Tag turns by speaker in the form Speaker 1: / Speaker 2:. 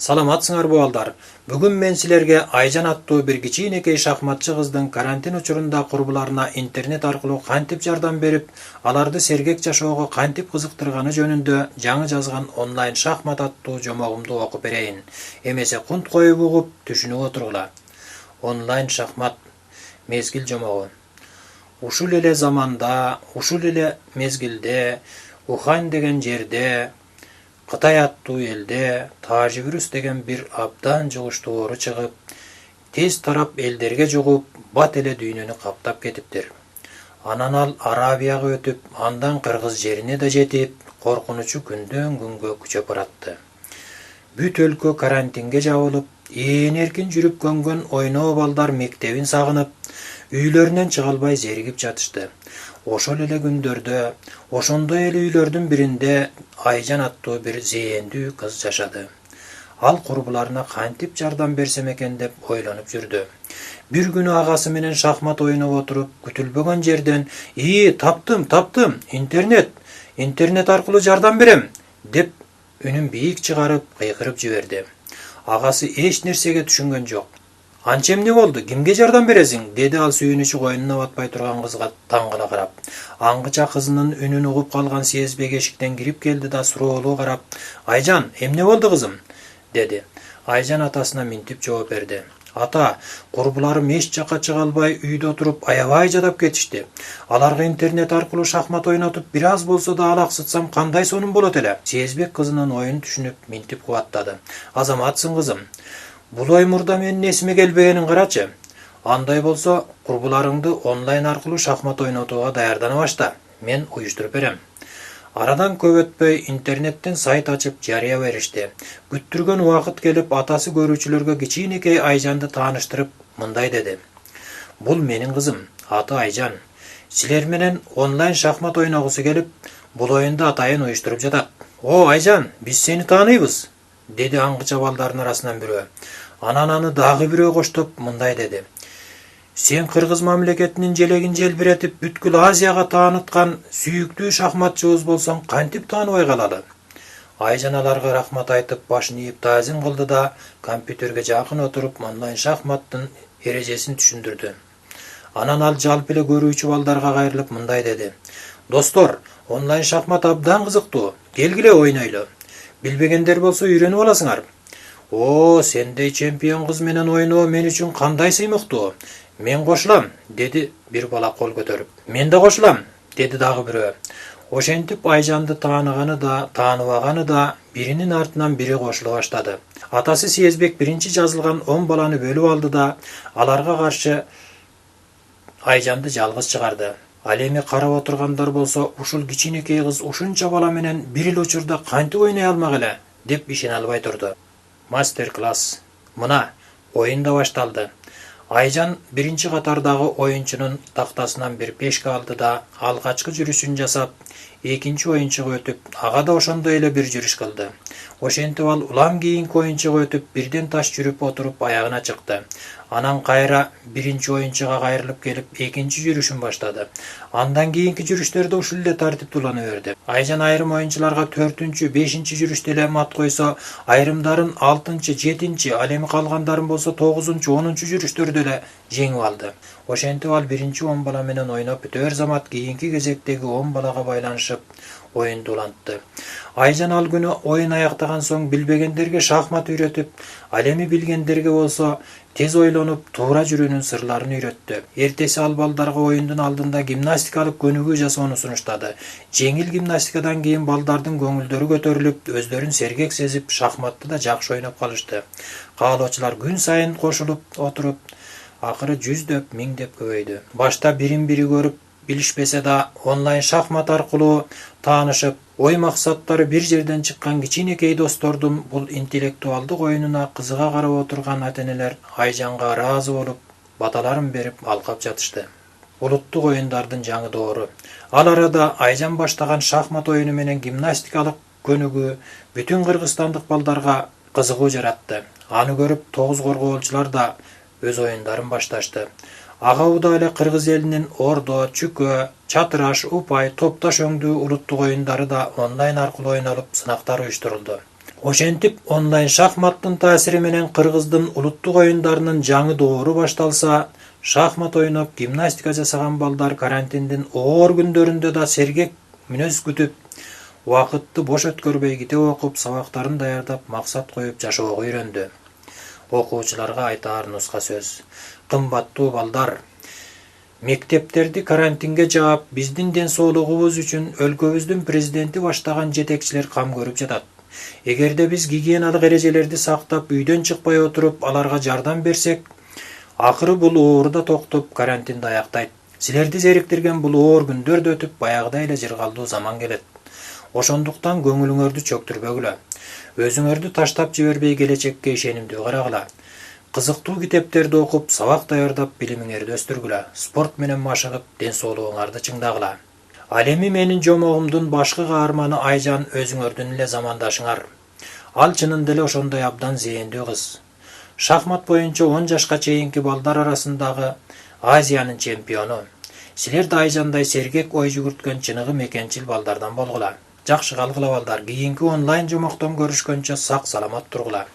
Speaker 1: Саламатсыңар балдар. Бүгүн мен силерге Айжан аттуу бир кичинекей шахматчы кыздын карантин учурунда курбуларына интернет аркылуу кантип жардам берип, аларды сергек жашоого кантип кызыктырганы жөнүндө жаңы жазган онлайн шахмат аттуу жомогумду окуп берейин. Эмесе кунт коюп угуп түшүнүп отургула. Онлайн шахмат мезгил жомогу. Ушул эле заманда, ушул эле мезгилде, Ухань деген жерде, Кытай аттуу элде Тажибүрүс деген бир абдан жугуштуу оору чыгып, тез тарап элдерге жугуп, бат эле дүйнөнү каптап кетиптир. Анан ал Арабияга өтүп, андан Кыргыз жерине да жетип, коркунучу күндөн күнгө күчөп баратты. Бүт өлкө карантинге жабылып, ээн эркин жүрүп көнгөн ойноо балдар мектебин сагынып, үйлөрүнөн чыга албай зеригип жатышты. Ошол эле күндөрдө, ошондой эле үйлөрдүн биринде Айжан аттуу бир зээндүү кыз жашады. Ал курбуларына кантип жардам берсем экен деп ойлонуп жүрдү. Бир күнү агасы менен шахмат ойноп отуруп, күтүлбөгөн жерден таптым, интернет аркылуу жардам берем" деп үнүн бийик чыгарып, кыйкырып жиберди. Агасы эч нерсеге түшүнгөн жок. "Анча эмне болду? Кимге жардам бересиң?" деди ал сүйүнүчү коюнуна батпай турган кызга таңгала карап. Аңгыча кызынын үнүн угуп калган Сезбек эшиктен кирип келди да суроолуу карап, "Айжан, эмне болду кызым?" деди. Айжан атасына минтип жооп берди. "Ата, курбуларым эч жакка чыга албай үйдө отуруп аябай жадап кетишти. Аларга интернет аркылуу шахмат ойнотуп, бир аз болсо да алаксытсам кандай сонун болот эле?" Сезбек кызынын оюн түшүнүп минтип кубаттады. "Азаматсың кызым. Бул ой мурда менин эсиме келбегенин карачы. Андай болсо, курбуларыңды онлайн аркылуу шахмат ойнотууга даярдана башта. Мен уюштуруп берем." Арадан көп өтпөй интернеттен сайт ачып жарыя беришти. Күттүргөн убакыт келип, атасы көрүүчүлөргө кичинекей Айжанды тааныштырып, мындай деди: "Бул менин кызым, аты Айжан. Силер менен онлайн шахмат ойногусу келип, бул оюнду атайын уюштуруп жатат." "О, Айжан, биз сени тааныйбыз", деди аңгыча балдардын арасынан бирөө. Анан аны дагы бирөө коштоп мындай деди: "Сен Кыргыз мамлекетинин желегин желбиретип, бүткүл Азияга тааныткан сүйүктүү шахматчыбыз болсоң, кантип тааныбай калалы?" Айжан аларга рахмат айтып, башын ийип таазим кылды да, компьютерге жакын отуруп, онлайн шахматтын эрежесин түшүндүрдү. Анан ал жалпы эле көрүүчү балдарга кайрылып мындай деди: "Достор, онлайн шахмат абдан кызыктуу. Келгиле ойнойлу. Билбегендер болсо үйрөнүп аласыңар." "О, сендей чемпион кыз менен ойноо мен үчүн кандай сыймыктуу. Мен кошулам", деди бир бала кол көтөрүп. "Мен да кошулам", деди дагы бирөө. Ошентип Айжанды тааныганы да, тааныбаганы да биринин артынан бири кошула баштады. Атасы Сезбек биринчи жазылган 10 баланы бөлүп алды да, аларга каршы Айжанды жалгыз чыгарды. Ал эми карап отургандар болсо, ушул кичинекей кыз ушунча бала менен бир эле учурда кантип ойной алмак эле, деп ишене албай турду. Мастер-класс. Мына, оюн да башталды. Айжан биринчи катардагы оюнчунун тактасынан бир пешка алды да, алгачкы жүрүшүн жасап, экинчи оюнчуга өтүп, ага да ошондой эле бир жүрүш кылды. Ошентип ал улам кийинки оюнчуга өтүп, бирден таш жүрүп отуруп аягына чыкты. Анан кайра биринчи оюнчуга кайрылып келип, экинчи жүрүшүн баштады. Андан кийинки жүрүштөрдө ушул эле тартипте улана берди. Айжан айрым оюнчуларга 4-чү, 5-чи жүрүштө эле мат койсо, айрымдарын 6-чы, 7-чи, ал эми калгандарын болсо 9-чу, 10-чу жүрүштөрдө эле жеңип алды. Ошентип ал биринчи 10 бала менен ойноп, бүтөр замат кийинки кезектеги 10 балага байланышып, оюнду улантты. Айжан ал күнү оюн аяктаган соң билбегендерге шахмат үйрөтүп, ал эми билгендерге болсо тез ойлонуп, туура жүрүүнүн сырларын үйрөттү. Эртеси ал балдарга оюндун алдында гимнастикалык көнүгүү жасоону сунуштады. Жеңил гимнастикадан кийин балдардын көңүлдөрү көтөрүлүп, өзлөрүн сергек сезип, шахматты да жакшы ойноп калышты. Каалоочулар күн сайын кошулуп отуруп, акыры 100дөп, 1000деп көбөйдү. Башта бирин-бири көрүп билишпесе да, онлайн шахмат аркылуу таанышып, ой максаттары бир жерден чыккан кичинекей достордун бул интеллектуалдык оюнуна кызыга карап отурган ата-энелер Айжанга ыраазы болуп, баталарын берип алкап жатышты. Улуттук оюндардын жаңы доору. Ал арада Айжан баштаган шахмат оюну менен гимнастикалык көнүгүү бүтүн кыргызстандык балдарга кызыгуу жаратты. Аны көрүп 9 коргоолчулар да өз оюндарын башташты. Ага уда эле Кыргыз элинин ордо, чүкө, чатыраш, упай, топташ өңдүү улуттук оюндары да онлайн аркылуу ойнолуп, сынактар уюштурулду. Ошентип онлайн шахматтын таасири менен Кыргыздын улуттук оюндарынын жаңы доору башталса, шахмат ойноп, гимнастика жасаган балдар карантиндин оор күндөрүндө да сергек мүнөз күтүп, убакытты бош өткөрбөй китеп окуп, сабактарын даярдап, максат коюп жашоого үйрөндү. Окуучуларга айтаар нуска сөз. Кымбаттуу балдар, мектептерди карантинге жаап, биздин ден соолугубуз үчүн өлкөбүздүн президенти баштаган жетекчилер кам көрүп жатат. Эгерде биз гигиеналык эрежелерди сактап, үйдөн чыкпай отуруп, аларга жардам берсек, акыры бул оор да токтоп, карантинди аяктайт. Силерди зериктирген бул оор күндөр да өтүп, баягыдай эле жыргалдуу заман келет. Ошондуктан көңүлүңөрдү чөктүрбөгүлө. Өзүңөрдү таштап жибербей келечекке ишенимдүү карагыла. Кызыктуу китептерди окуп, сабак даярдап, билимиңерди өстүргүлө. Спорт менен машыгып, ден соолугуңарды чыңдагыла. Ал эми менин жомогумдун башкы каарманы Айжан өзүңөрдүн эле замандашыңар. Ал чынында эле ошондой абдан зээндүү кыз. Шахмат боюнча 10 жашка чейинки балдар арасындагы Азиянын чемпиону. Силер да Айжандай сергек ой жүгүрткөн чыныгы мекенчил балдардан болгула. Жакшы калгыла балдар, кийинки онлайн жомоктон көрүшкөнчө сак саламат тургула.